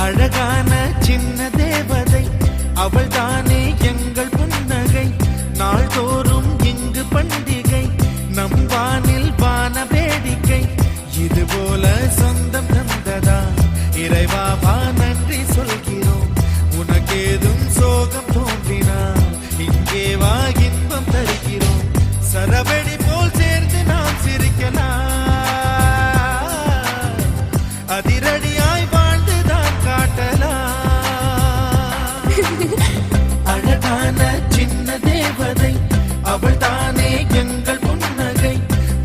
அழகான சின்ன தேவதை அவள் தானே எங்கள் புன்னகை நாள்தோறும் இங்கு பண்டிகை நம் வானில் வான வேடிக்கை இதுபோல சொந்தம் தந்ததா இறைவாவா நன்றி சொல்கிறோம் உனக்கேதும் சோகம் தோன்றினா இங்கே வா இன்பம் தருகிறோம் சரவெடி போல் சேர்ந்து நாம் சிரிக்கலாம் அதிரடியாய் வாழ்ந்துதான் காட்டலாம் அழகான சின்ன தேவதை அவள் தானே எங்கள் புன்னகை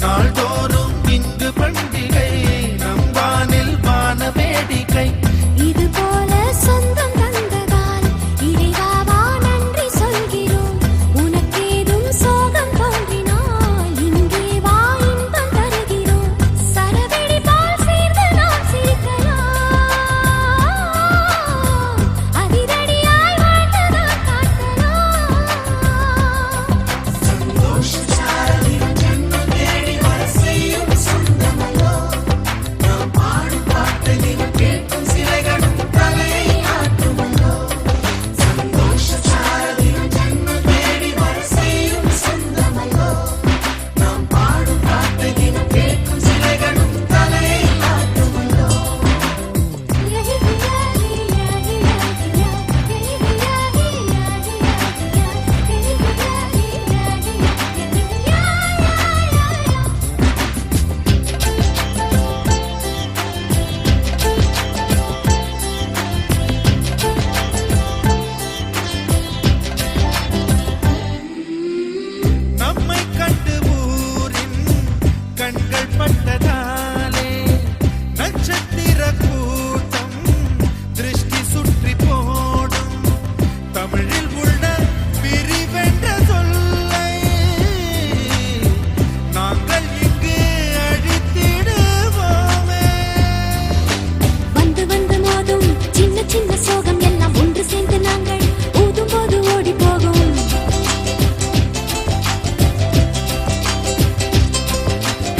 நாள்தோறும் இங்கு பண்டிகை நம் வானில் வான வேடிக்கை இது போல சொந்தம் தந்ததால் இறைவாவா நன்றி சொல்கிறோம் உனக்கேதும் சோகம் தோன்றினால் இங்கே வா இன்பம் தருகிறோம் சரவெடி போல் சேர்ந்து நாம் சிரிக்கலாம் அதிரடியாய் வாழ்ந்துதான் காட்டலாம் நம்மை கண்டு ஊரின் கண்கள் பட்டதாலே நட்சத்திர கூட்டம் திருஷ்டி சுற்றி போடும் தமிழில் உள்ள பிரிவென்ற சொல்லை நாங்கள் இங்கு அழித்திடுவோமே வந்து வந்து மோதும் சின்ன சின்ன சோகம் எல்லாம் ஒன்று சேர்ந்து நாங்கள் ஊதும் போது ஓடி போகும்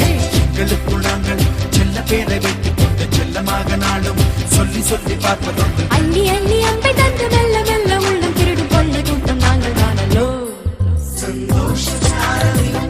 எங்களுக்குள் நாங்கள் செல்ல பேரை வைத்துக் கொண்டு செல்லமாக நாளும் சொல்லி சொல்லி பார்ப்பதுண்டு அள்ளி அள்ளி அம்பை தந்து மெல்ல மெல்ல உள்ளம் திருடும் கொள்ள கூட்டம் நாங்கள் காணலோ சந்தோஷ சாரதியும்